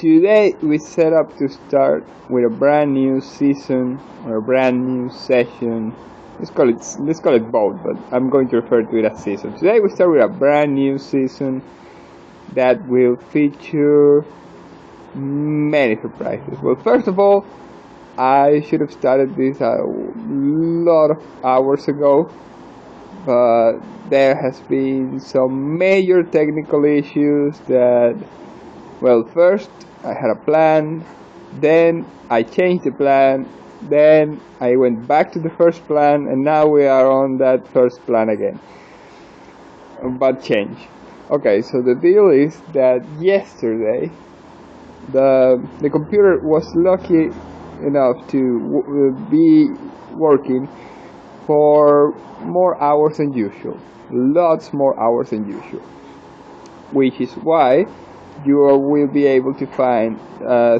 Today we set up to start with a brand new season or a brand new session. Let's call it both, but I'm going to refer to it as season. Today we start with a brand new season that will feature many surprises. Well, first of all, I should have started this a lot of hours ago, but there has been some major technical issues that, well, first I had a plan, then I changed the plan, then I went back to the first plan, and now we are on that first plan again. But change. Okay, so the deal is that yesterday the computer was lucky enough to be working for more hours than usual, lots more hours than usual, which is why you will be able to find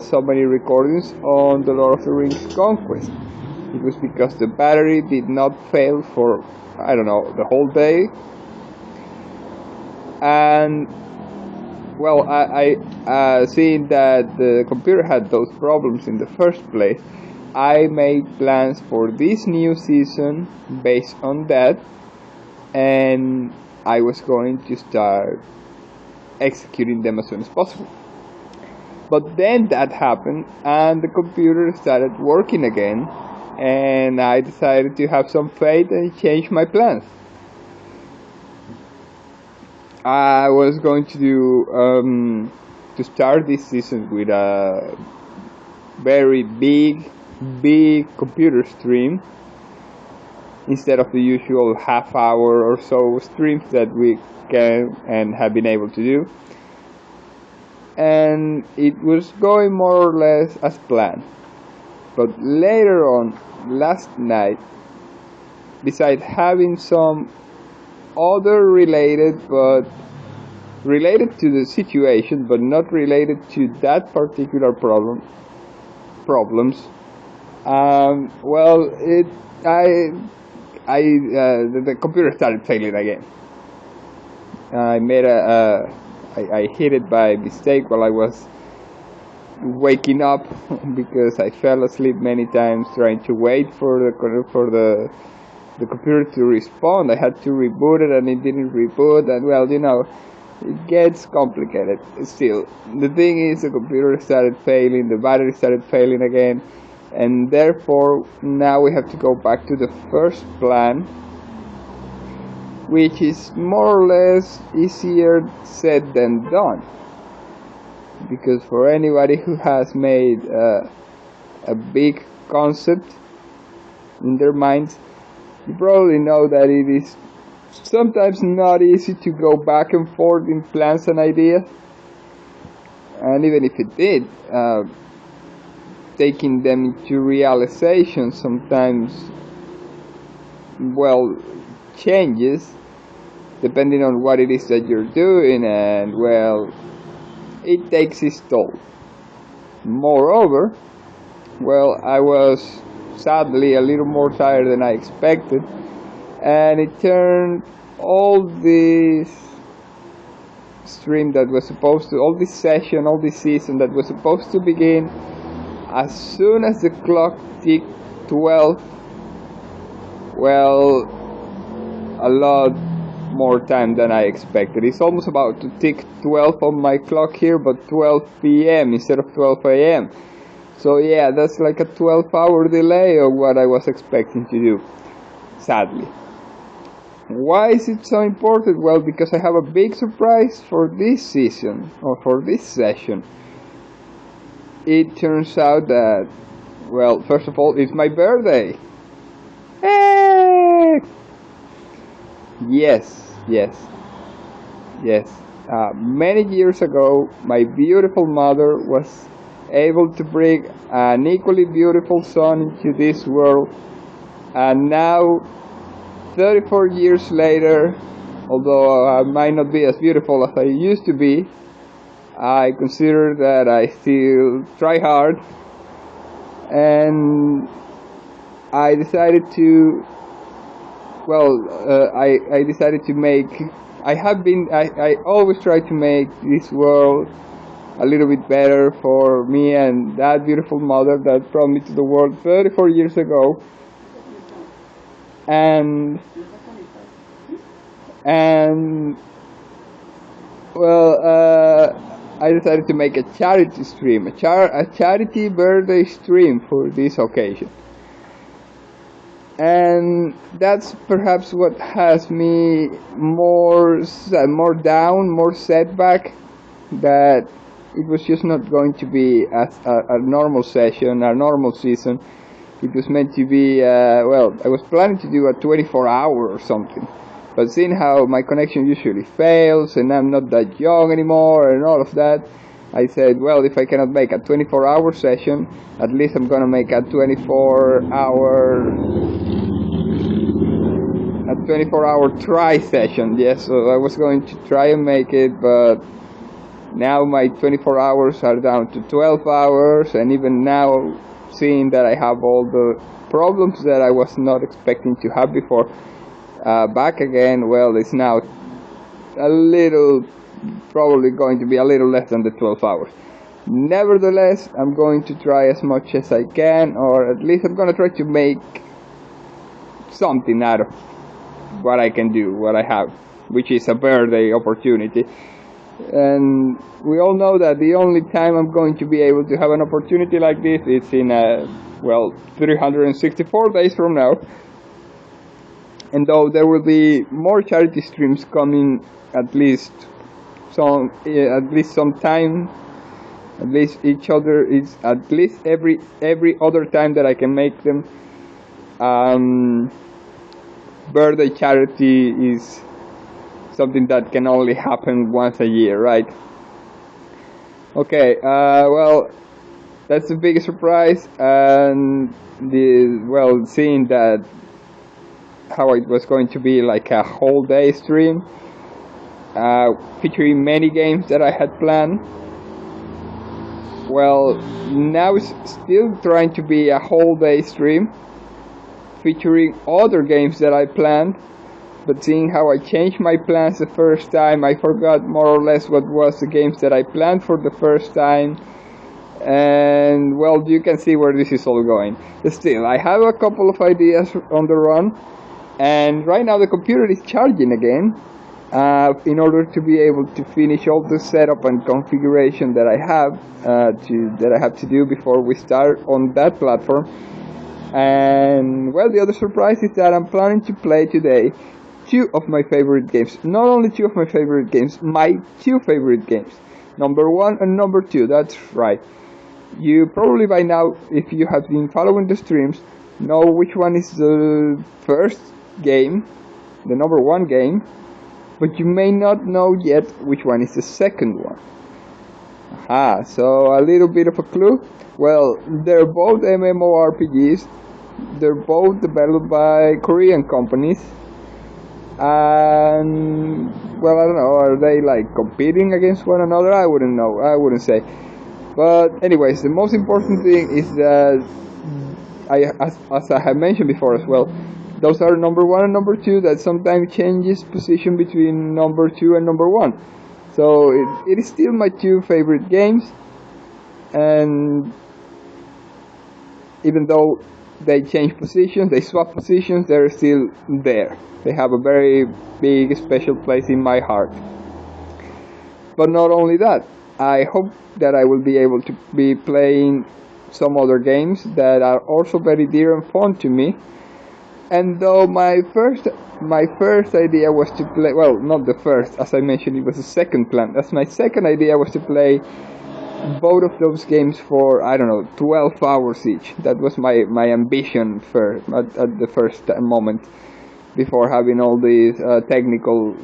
so many recordings on the Lord of the Rings Conquest. It was because the battery did not fail for, I don't know, the whole day. And well, I seeing that the computer had those problems in the first place, I made plans for this new season based on that, and I was going to start executing them as soon as possible. But then that happened and the computer started working again, and I decided to have some faith and change my plans. I was going to do to start this season with a very big computer stream instead of the usual half hour or so streams that we can and have been able to do, and it was going more or less as planned. But later on, last night, besides having some other related to the situation but not related to that particular problems, well, the computer started failing again. I hit it by mistake while I was waking up because I fell asleep many times trying to wait for the computer to respond. I had to reboot it and it didn't reboot, and well, it gets complicated. Still, the thing is, the computer started failing, the battery started failing again, and therefore now we have to go back to the first plan, which is more or less easier said than done, because for anybody who has made a big concept in their minds, you probably know that it is sometimes not easy to go back and forth in plans and ideas, and even if it did, taking them into realization sometimes, well, changes depending on what it is that you're doing, and well, it takes its toll. Moreover, well, I was sadly a little more tired than I expected, and it turned all this stream that was supposed to, all this session, all this season that was supposed to begin as soon as the clock ticked 12, well, a lot more time than I expected. It's almost about to tick 12 on my clock here, but 12 p.m. instead of 12 a.m. So yeah, that's like a 12-hour delay of what I was expecting to do, sadly. Why is it so important? Well, because I have a big surprise for this season, or for this session. It turns out that, well, first of all, it's my birthday. Hey! Yes. Many years ago, my beautiful mother was able to bring an equally beautiful son into this world, and now, 34 years later, although I might not be as beautiful as I used to be, I consider that I still try hard, and I decided to, I decided to make, I always try to make this world a little bit better for me and that beautiful mother that brought me to the world 34 years ago. And and well, I decided to make a charity stream, a charity birthday stream for this occasion. And that's perhaps what has me more down, more setback, that it was just not going to be a normal session, a normal season. It was meant to be, well, I was planning to do a 24-hour or something. But seeing how my connection usually fails and I'm not that young anymore and all of that, I said, well, if I cannot make a 24-hour session, at least I'm gonna make a 24-hour try session. Yes, so I was going to try and make it, but now my 24 hours are down to 12 hours, and even now, seeing that I have all the problems that I was not expecting to have before back again, well, it's now probably going to be a little less than the 12 hours. Nevertheless, I'm going to try as much as I can, or at least I'm going to try to make something out of what I can do, what I have, which is a birthday opportunity. And we all know that the only time I'm going to be able to have an opportunity like this is in 364 days from now. And though there will be more charity streams coming, at least some time, at least every other time that I can make them. Birthday charity is something that can only happen once a year, right? Okay, well, that's the biggest surprise, and seeing that how it was going to be like a whole day stream, featuring many games that I had planned. Well, now it's still trying to be a whole day stream, featuring other games that I planned. But seeing how I changed my plans the first time, I forgot more or less what was the games that I planned for the first time. And well, you can see where this is all going. But still, I have a couple of ideas on the run. And right now the computer is charging again, in order to be able to finish all the setup and configuration that I have to do before we start on that platform. And well, the other surprise is that I'm planning to play today two of my favorite games. Not only two of my favorite games, my two favorite games. Number 1 and number 2, that's right. You probably by now, if you have been following the streams, know which one is the first game, the number 1 game, but you may not know yet which one is the second one. Aha, so a little bit of a clue. Well, they're both MMORPGs. They're both developed by Korean companies. And well, I don't know, are they like competing against one another? I wouldn't know, I wouldn't say. But anyways, the most important thing is that as I have mentioned before as well, those are number 1 and number 2 that sometimes changes position between number 2 and number 1. So it is still my two favorite games, and even though they change positions, they swap positions, they're still there. They have a very big special place in my heart. But not only that, I hope that I will be able to be playing some other games that are also very dear and fun to me. And though my first idea was to play, well, not the first, as I mentioned, it was the second plan. As my second idea was to play both of those games for, I don't know, 12 hours each. That was my ambition at the first moment, before having all these technical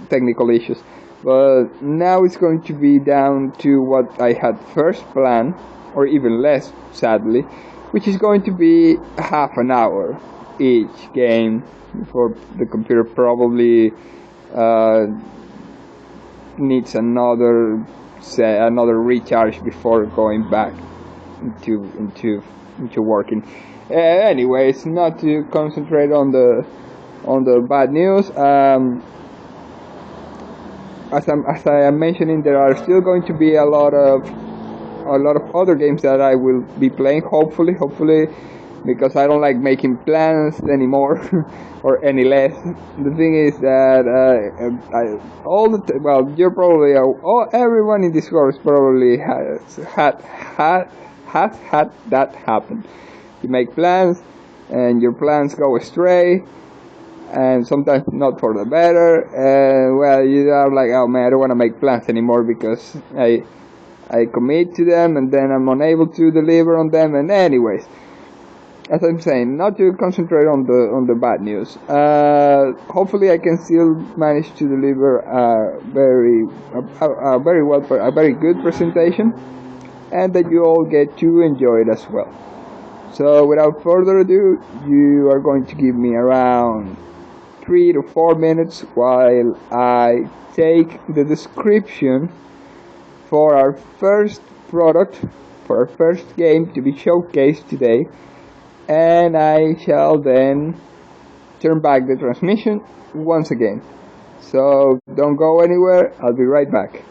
issues. But now it's going to be down to what I had first planned, or even less, sadly, which is going to be half an hour each game, for the computer probably needs another recharge before going back into working. Anyways, not to concentrate on the bad news. As I am mentioning, there are still going to be a lot of a lot of other games that I will be playing. Hopefully, because I don't like making plans anymore or any less. The thing is that you're probably everyone in Discord probably has had that happen. You make plans and your plans go astray, and sometimes not for the better. And well, you are like, oh man, I don't want to make plans anymore because I commit to them and then I'm unable to deliver on them. And anyways, as I'm saying, not to concentrate on the bad news. Hopefully, I can still manage to deliver a very good presentation, and that you all get to enjoy it as well. So, without further ado, you are going to give me around 3 to 4 minutes while I take the description for our first product, for our first game to be showcased today. And I shall then turn back the transmission once again. So don't go anywhere, I'll be right back.